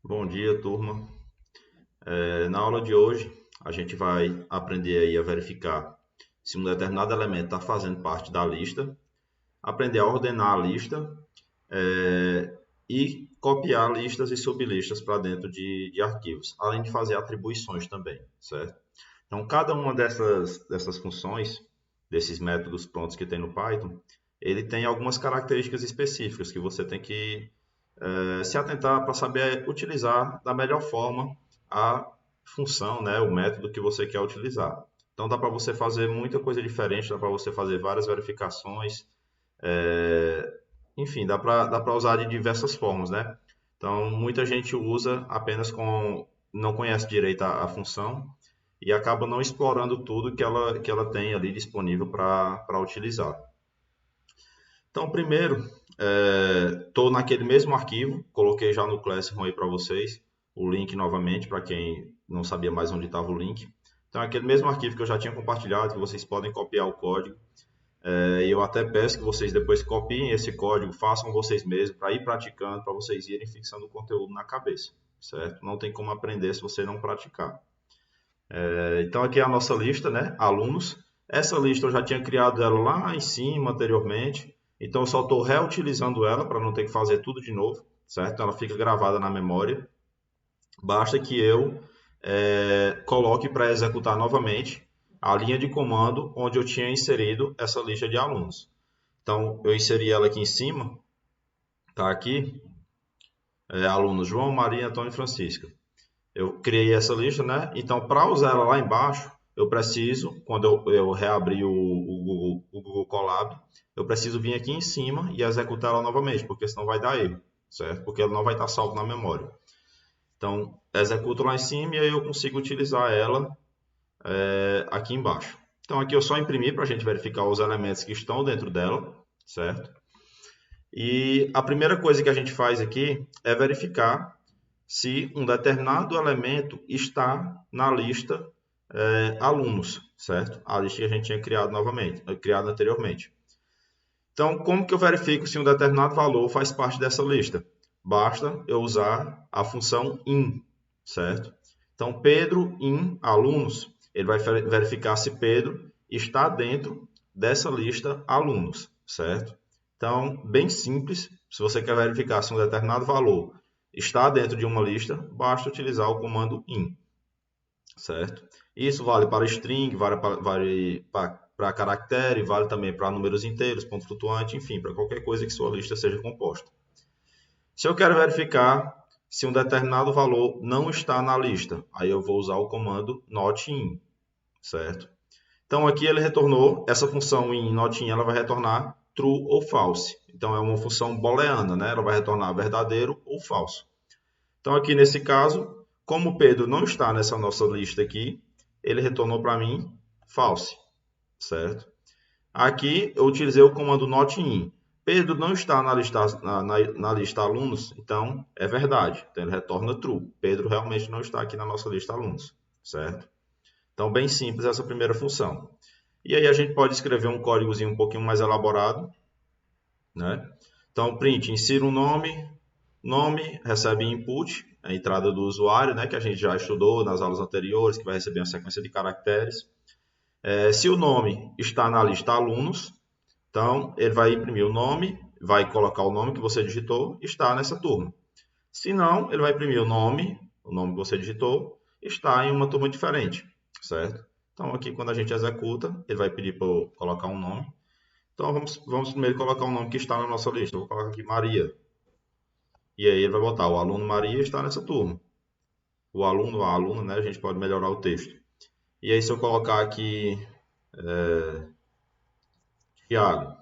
Bom dia, turma. Na aula de hoje, a gente vai aprender aí a verificar se um determinado elemento está fazendo parte da lista, aprender a ordenar a lista e copiar listas e sublistas para dentro de arquivos, além de fazer atribuições também, certo? Então, cada uma dessas funções, desses métodos prontos que tem no Python, ele tem algumas características específicas que você tem que se atentar para saber utilizar da melhor forma a função, né, o método que você quer utilizar. Então dá para você fazer muita coisa diferente, dá para você fazer várias verificações, enfim, dá para usar de diversas formas, né? Então muita gente usa apenas não conhece direito a função e acaba não explorando tudo que ela tem ali disponível para utilizar. Então, primeiro, estou naquele mesmo arquivo, coloquei já no Classroom aí para vocês, o link novamente, para quem não sabia mais onde estava o link. Então, aquele mesmo arquivo que eu já tinha compartilhado, que vocês podem copiar o código. E eu até peço que vocês depois copiem esse código, façam vocês mesmos, para ir praticando, para vocês irem fixando o conteúdo na cabeça, certo? Não tem como aprender se você não praticar. Então, aqui é a nossa lista, né? Alunos. Essa lista eu já tinha criado ela lá em cima anteriormente. Então, eu só estou reutilizando ela para não ter que fazer tudo de novo, certo? Então, ela fica gravada na memória. Basta que eu coloque para executar novamente a linha de comando onde eu tinha inserido essa lista de alunos. Então, eu inseri ela aqui em cima. Está aqui. Alunos João, Maria, Antônio e Francisca. Eu criei essa lista, né? Então, para usar ela lá embaixo, eu preciso, quando eu reabrir o Google Colab, eu preciso vir aqui em cima e executar ela novamente, porque senão vai dar erro, certo? Porque ela não vai estar salvo na memória. Então, executo lá em cima e aí eu consigo utilizar ela aqui embaixo. Então, aqui eu só imprimi para a gente verificar os elementos que estão dentro dela, certo? E a primeira coisa que a gente faz aqui é verificar se um determinado elemento está na lista alunos, certo? A lista que a gente tinha criado anteriormente. Então, como que eu verifico se um determinado valor faz parte dessa lista? Basta eu usar a função in, certo? Então, Pedro in alunos, ele vai verificar se Pedro está dentro dessa lista alunos, certo? Então, bem simples, se você quer verificar se um determinado valor está dentro de uma lista, basta utilizar o comando in, certo? Isso vale para string, vale para caractere, vale também para números inteiros, ponto flutuante, enfim, para qualquer coisa que sua lista seja composta. Se eu quero verificar se um determinado valor não está na lista, aí eu vou usar o comando not in, certo? Então aqui ele retornou, essa função in not in, ela vai retornar true ou false. Então é uma função booleana, né? Ela vai retornar verdadeiro ou falso. Então aqui nesse caso, como o Pedro não está nessa nossa lista aqui, ele retornou para mim false, certo? Aqui eu utilizei o comando not in. Pedro não está na lista alunos, então é verdade. Então ele retorna true. Pedro realmente não está aqui na nossa lista alunos, certo? Então bem simples essa primeira função. E aí a gente pode escrever um códigozinho um pouquinho mais elaborado, né? Então print, insira um nome recebe input, a entrada do usuário, né, que a gente já estudou nas aulas anteriores, que vai receber uma sequência de caracteres. Se o nome está na lista alunos, então ele vai imprimir o nome, vai colocar o nome que você digitou, está nessa turma. Se não, ele vai imprimir o nome que você digitou, está em uma turma diferente, certo? Então aqui quando a gente executa, ele vai pedir para eu colocar um nome. Então vamos primeiro colocar um nome que está na nossa lista. Eu vou colocar aqui Maria. E aí ele vai botar o aluno Maria está nessa turma. O aluno, a aluna, né? A gente pode melhorar o texto. E aí se eu colocar aqui Tiago,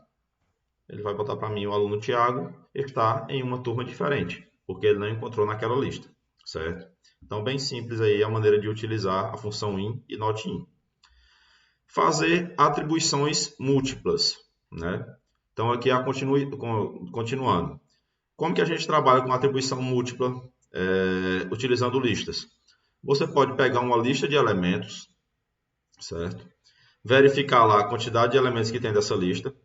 ele vai botar para mim o aluno Tiago está em uma turma diferente, porque ele não encontrou naquela lista, certo? Então, bem simples aí a maneira de utilizar a função in e not in. Fazer atribuições múltiplas, né? Então, aqui continuando. Como que a gente trabalha com atribuição múltipla utilizando listas? Você pode pegar uma lista de elementos, certo? Verificar lá a quantidade de elementos que tem dessa lista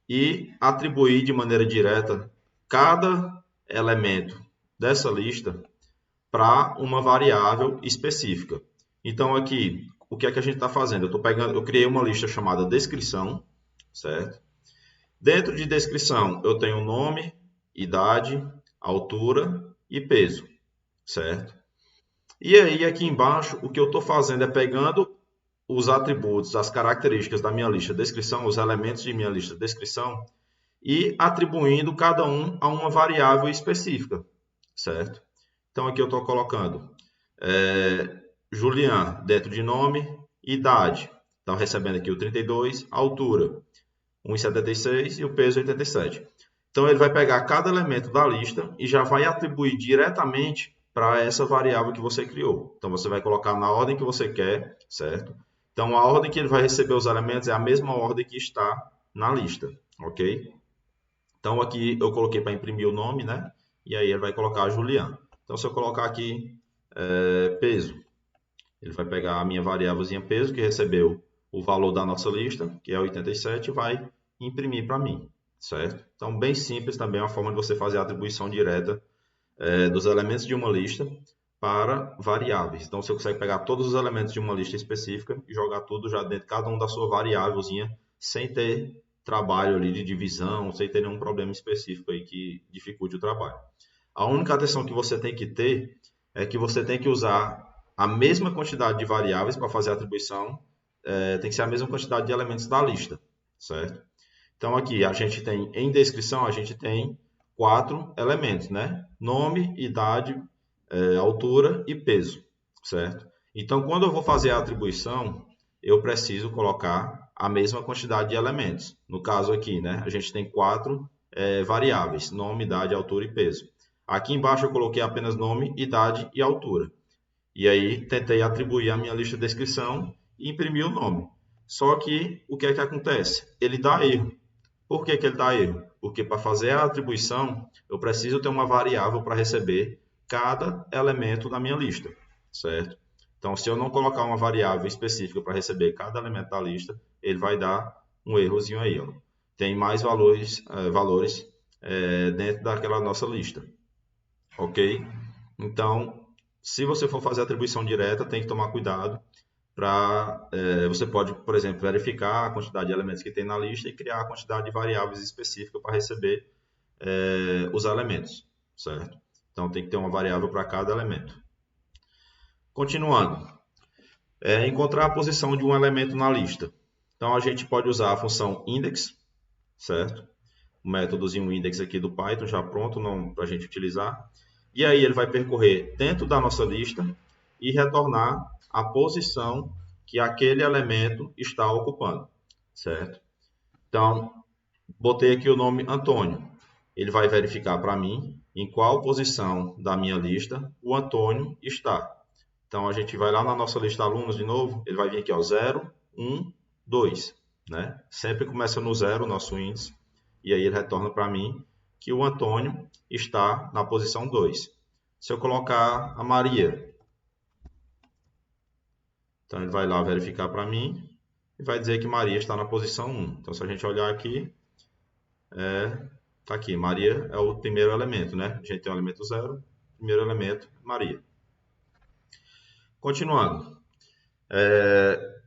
e atribuir de maneira direta cada elemento dessa lista para uma variável específica. Então, aqui, o que é que a gente está fazendo? Eu criei uma lista chamada descrição, certo? Dentro de descrição, eu tenho nome, idade, altura e peso, certo? E aí, aqui embaixo, o que eu estou fazendo é pegando os atributos, as características da minha lista de descrição, os elementos de minha lista de descrição, e atribuindo cada um a uma variável específica, certo? Então, aqui eu estou colocando Julian dentro de nome, idade. Então, recebendo aqui o 32, altura 1,76 e o peso 87. Então, ele vai pegar cada elemento da lista e já vai atribuir diretamente para essa variável que você criou. Então, você vai colocar na ordem que você quer, certo? Então, a ordem que ele vai receber os elementos é a mesma ordem que está na lista, ok? Então, aqui eu coloquei para imprimir o nome, né? E aí ele vai colocar Julian. Então, se eu colocar aqui peso, ele vai pegar a minha variávelzinha peso, que recebeu o valor da nossa lista, que é 87, e vai imprimir para mim, certo? Então, bem simples também, é uma forma de você fazer a atribuição direta dos elementos de uma lista para variáveis. Então, você consegue pegar todos os elementos de uma lista específica e jogar tudo já dentro de cada um da sua variávelzinha, sem ter trabalho ali de divisão, sem ter nenhum problema específico aí que dificulte o trabalho. A única atenção que você tem que ter é que você tem que usar a mesma quantidade de variáveis para fazer a atribuição, tem que ser a mesma quantidade de elementos da lista, certo? Então, aqui a gente tem, em descrição, a gente tem 4 elementos, né? Nome, idade, altura e peso, certo? Então, quando eu vou fazer a atribuição, eu preciso colocar a mesma quantidade de elementos. No caso aqui, né? A gente tem 4 variáveis, nome, idade, altura e peso. Aqui embaixo eu coloquei apenas nome, idade e altura. E aí tentei atribuir a minha lista de descrição e imprimir o nome. Só que o que é que acontece? Ele dá erro. Por que ele dá erro? Porque para fazer a atribuição, eu preciso ter uma variável para receber cada elemento da minha lista, certo? Então, se eu não colocar uma variável específica para receber cada elemento da lista, ele vai dar um errozinho aí, ó. Tem mais valores dentro daquela nossa lista, ok? Então, se você for fazer atribuição direta, tem que tomar cuidado para você pode, por exemplo, verificar a quantidade de elementos que tem na lista e criar a quantidade de variáveis específica para receber os elementos, certo? Então, tem que ter uma variável para cada elemento. Continuando, encontrar a posição de um elemento na lista. Então, a gente pode usar a função index, certo? O métodozinho index aqui do Python já pronto para a gente utilizar. E aí ele vai percorrer dentro da nossa lista e retornar a posição que aquele elemento está ocupando, certo? Então, botei aqui o nome Antônio. Ele vai verificar para mim em qual posição da minha lista o Antônio está. Então, a gente vai lá na nossa lista alunos de novo, ele vai vir aqui, ó, 0, 1, 2, né? Sempre começa no 0 o nosso índice, e aí ele retorna para mim que o Antônio está na posição 2. Se eu colocar a Maria, então ele vai lá verificar para mim e vai dizer que Maria está na posição 1. Então, se a gente olhar aqui, está aqui, Maria é o primeiro elemento, né? A gente tem o elemento 0, primeiro elemento, Maria. Continuando.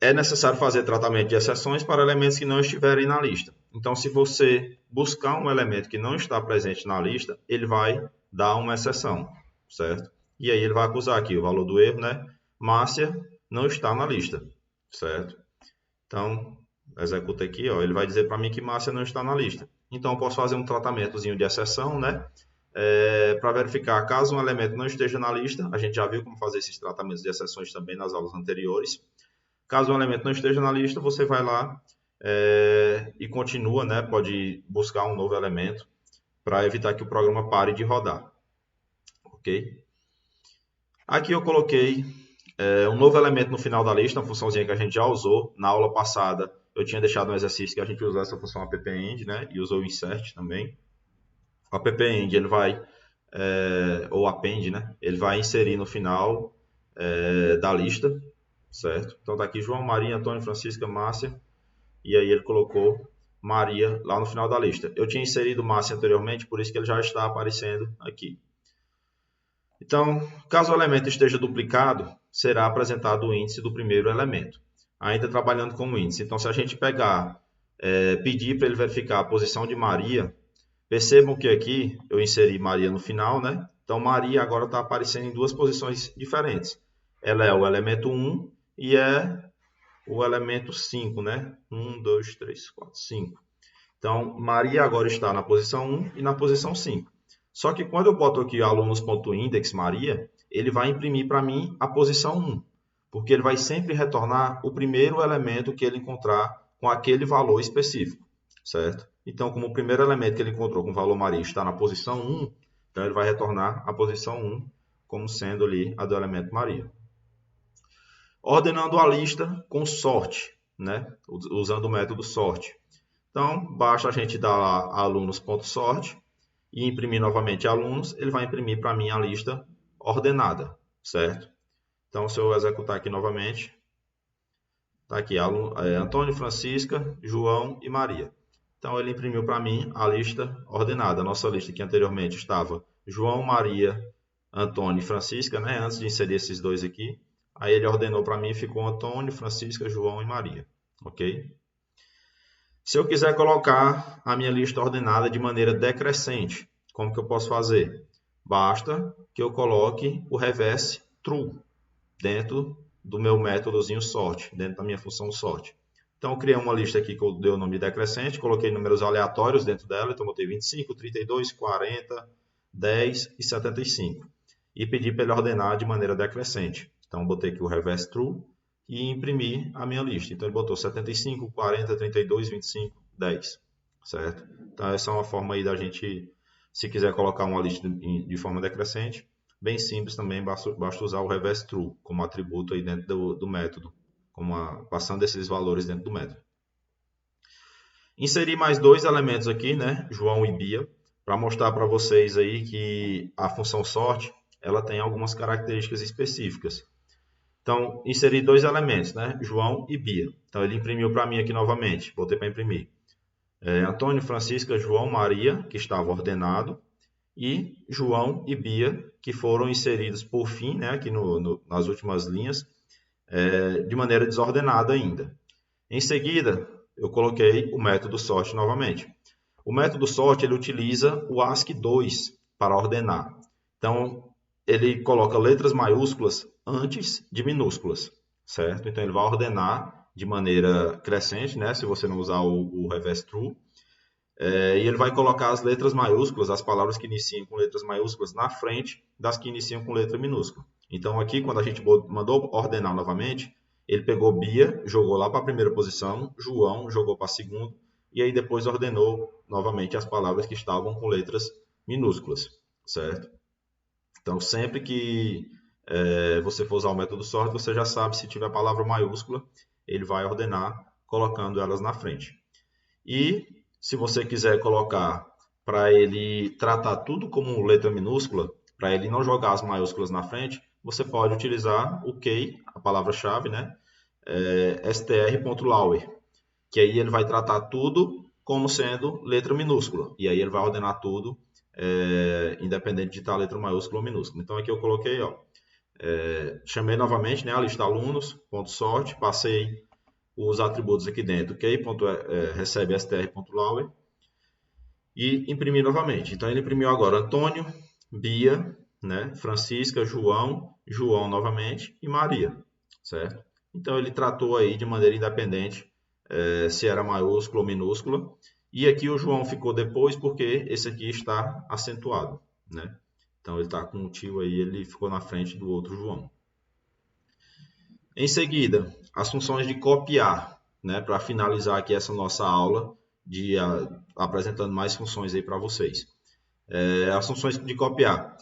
É necessário fazer tratamento de exceções para elementos que não estiverem na lista. Então, se você buscar um elemento que não está presente na lista, ele vai dar uma exceção, certo? E aí ele vai acusar aqui o valor do erro, né? Márcia não está na lista, certo? Então, executa aqui, ó, ele vai dizer para mim que Márcia não está na lista. Então, eu posso fazer um tratamentozinho de exceção, né? Para verificar caso um elemento não esteja na lista. A gente já viu como fazer esses tratamentos de exceções também nas aulas anteriores. Caso um elemento não esteja na lista, você vai lá e continua, né? Pode buscar um novo elemento para evitar que o programa pare de rodar. Ok? Aqui eu coloquei um novo elemento no final da lista, uma funçãozinha que a gente já usou. Na aula passada, eu tinha deixado um exercício que a gente usou essa função append, né? E usou o insert também. O append, ele vai, ou append, né? Ele vai inserir no final da lista, certo? Então, tá aqui João, Maria, Antônio, Francisca, Márcia. E aí ele colocou Maria lá no final da lista. Eu tinha inserido Márcia anteriormente, por isso que ele já está aparecendo aqui. Então, caso o elemento esteja duplicado, será apresentado o índice do primeiro elemento, ainda trabalhando como índice. Então, se a gente pedir para ele verificar a posição de Maria, percebam que aqui eu inseri Maria no final, né? Então, Maria agora está aparecendo em duas posições diferentes. Ela é o elemento 1 e é o elemento 5, né? 1, 2, 3, 4, 5. Então, Maria agora está na posição 1 e na posição 5. Só que quando eu boto aqui alunos.index Maria, ele vai imprimir para mim a posição 1, porque ele vai sempre retornar o primeiro elemento que ele encontrar com aquele valor específico, certo? Então, como o primeiro elemento que ele encontrou com o valor Maria está na posição 1, então ele vai retornar a posição 1 como sendo ali a do elemento Maria. Ordenando a lista com sorte, né? Usando o método sorte. Então, basta a gente dar lá alunos.sort e imprimir novamente alunos, ele vai imprimir para mim a lista ordenada, certo? Então, se eu executar aqui novamente, está aqui Antônio, Francisca, João e Maria. Então, ele imprimiu para mim a lista ordenada. A nossa lista que anteriormente estava João, Maria, Antônio e Francisca, né? Antes de inserir esses dois aqui. Aí ele ordenou para mim e ficou Antônio, Francisca, João e Maria, ok? Se eu quiser colocar a minha lista ordenada de maneira decrescente, como que eu posso fazer? Basta que eu coloque o reverse true dentro do meu métodozinho sort, dentro da minha função sort. Então, eu criei uma lista aqui que eu dei o nome decrescente, coloquei números aleatórios dentro dela, então botei 25, 32, 40, 10 e 75. E pedi para ele ordenar de maneira decrescente. Então, botei aqui o reverse true e imprimir a minha lista. Então, ele botou 75, 40, 32, 25, 10, certo? Então, essa é uma forma aí da gente, se quiser colocar uma lista de forma decrescente, bem simples também, basta usar o reverse true como atributo aí dentro do método, passando esses valores dentro do método. Inseri mais dois elementos aqui, né, João e Bia, para mostrar para vocês aí que a função sort, ela tem algumas características específicas. Então, inseri dois elementos, né? João e Bia. Então, ele imprimiu para mim aqui novamente. Botei para imprimir. Antônio, Francisca, João, Maria, que estava ordenado. E João e Bia, que foram inseridos por fim, né? Aqui nas últimas linhas, de maneira desordenada ainda. Em seguida, eu coloquei o método sort novamente. O método sort, ele utiliza o ASCII2 para ordenar. Então, ele coloca letras maiúsculas antes de minúsculas, certo? Então, ele vai ordenar de maneira crescente, né? Se você não usar o reverse true. E ele vai colocar as letras maiúsculas, as palavras que iniciam com letras maiúsculas, na frente das que iniciam com letra minúscula. Então, aqui, quando a gente mandou ordenar novamente, ele pegou Bia, jogou lá para a primeira posição, João jogou para a segunda, e aí depois ordenou novamente as palavras que estavam com letras minúsculas, certo? Então, sempre que você for usar o método sort, você já sabe, se tiver a palavra maiúscula, ele vai ordenar colocando elas na frente. E se você quiser colocar para ele tratar tudo como letra minúscula, para ele não jogar as maiúsculas na frente, você pode utilizar o key, a palavra-chave, né? str.lower, que aí ele vai tratar tudo como sendo letra minúscula. E aí ele vai ordenar tudo independente de estar letra maiúscula ou minúscula. Então aqui eu coloquei, ó, chamei novamente, né, a lista alunos.sort, passei os atributos aqui dentro, recebe str.lower e imprimi novamente. Então ele imprimiu agora Antônio, Bia, né, Francisca, João, João novamente e Maria, certo? Então ele tratou aí de maneira independente se era maiúscula ou minúscula. E aqui o João ficou depois porque esse aqui está acentuado, né? Então ele está com um tio aí, ele ficou na frente do outro João. Em seguida, as funções de copiar, né? Para finalizar aqui essa nossa aula, apresentando mais funções aí para vocês. As funções de copiar.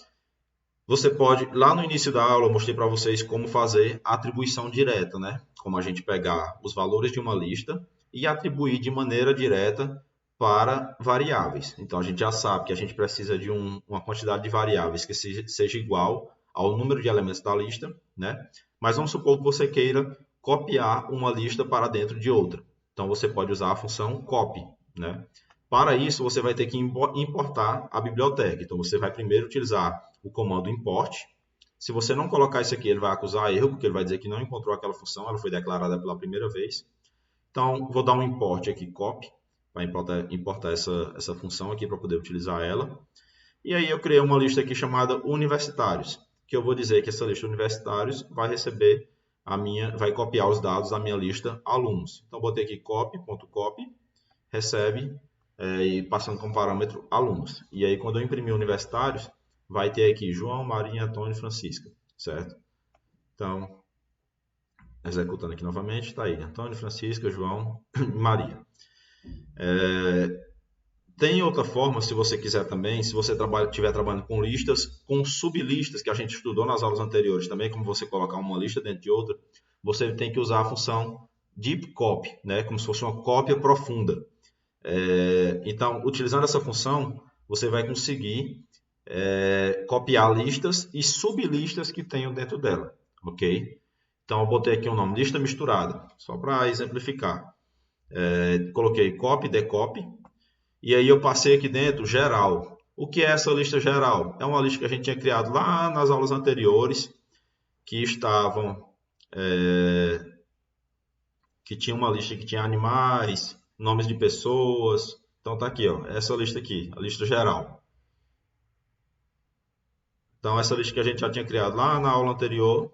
Você pode, lá no início da aula, eu mostrei para vocês como fazer a atribuição direta, né? Como a gente pegar os valores de uma lista e atribuir de maneira direta para variáveis. Então, a gente já sabe que a gente precisa de uma quantidade de variáveis que seja igual ao número de elementos da lista, né? Mas vamos supor que você queira copiar uma lista para dentro de outra. Então, você pode usar a função copy, né? Para isso, você vai ter que importar a biblioteca. Então, você vai primeiro utilizar o comando import. Se você não colocar isso aqui, ele vai acusar erro, porque ele vai dizer que não encontrou aquela função, ela foi declarada pela primeira vez. Então, vou dar um import aqui, copy, para importar essa função aqui para poder utilizar ela. E aí eu criei uma lista aqui chamada universitários, que eu vou dizer que essa lista universitários vai receber vai copiar os dados da minha lista alunos. Então, botei aqui copy.copy, recebe, e passando como parâmetro alunos. E aí, quando eu imprimir universitários, vai ter aqui João, Maria, Antônio e Francisca, certo? Então, executando aqui novamente, está aí, Antônio, Francisca, João e Maria. Tem outra forma, se você quiser também, se você estiver trabalhando com listas, com sublistas, que a gente estudou nas aulas anteriores também, como você colocar uma lista dentro de outra, você tem que usar a função deep copy, né? Como se fosse uma cópia profunda. Então, utilizando essa função, você vai conseguir copiar listas e sublistas que tenham dentro dela, ok? Então, eu botei aqui um nome, lista misturada, só para exemplificar. Coloquei copy, decopy, e aí eu passei aqui dentro geral. O que é essa lista geral? É uma lista que a gente tinha criado lá nas aulas anteriores, que que tinha uma lista que tinha animais, nomes de pessoas. Então tá aqui, ó, essa lista aqui, a lista geral. Então essa lista que a gente já tinha criado lá na aula anterior,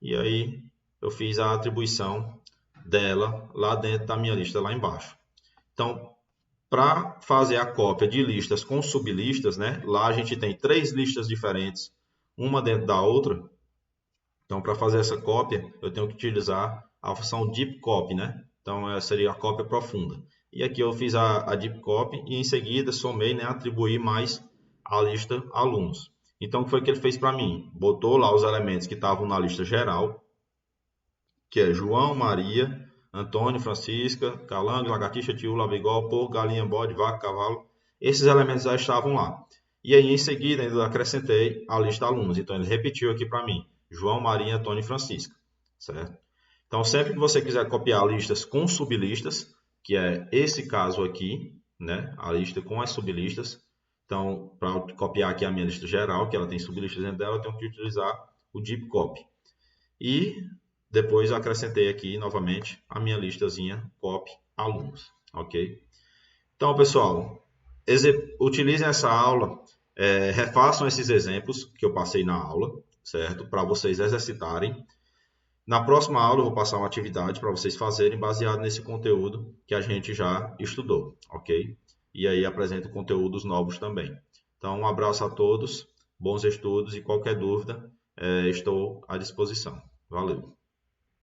e aí eu fiz a atribuição dela lá dentro da minha lista lá embaixo. Então, para fazer a cópia de listas com sublistas, né? Lá a gente tem 3 listas diferentes, uma dentro da outra. Então, para fazer essa cópia, eu tenho que utilizar a função deep copy, né? Então, essa seria a cópia profunda. E aqui eu fiz a deep copy e em seguida somei, né? Atribuí mais a lista alunos. Então, o que foi que ele fez para mim? Botou lá os elementos que estavam na lista geral, que é João, Maria, Antônio, Francisca, calango, lagartixa, tiúla, bigol, porco, galinha, bode, vaca, cavalo. Esses elementos já estavam lá. E aí, em seguida, ainda acrescentei a lista de alunos. Então, ele repetiu aqui para mim. João, Maria, Antônio e Francisca. Certo? Então, sempre que você quiser copiar listas com sublistas, que é esse caso aqui, né? A lista com as sublistas. Então, para copiar aqui a minha lista geral, que ela tem sublistas dentro dela, eu tenho que utilizar o deep copy. E depois eu acrescentei aqui novamente a minha listazinha copy alunos, ok? Então, pessoal, utilizem essa aula, refaçam esses exemplos que eu passei na aula, certo? Para vocês exercitarem. Na próxima aula eu vou passar uma atividade para vocês fazerem baseado nesse conteúdo que a gente já estudou, ok? E aí apresento conteúdos novos também. Então, um abraço a todos, bons estudos e qualquer dúvida, estou à disposição. Valeu!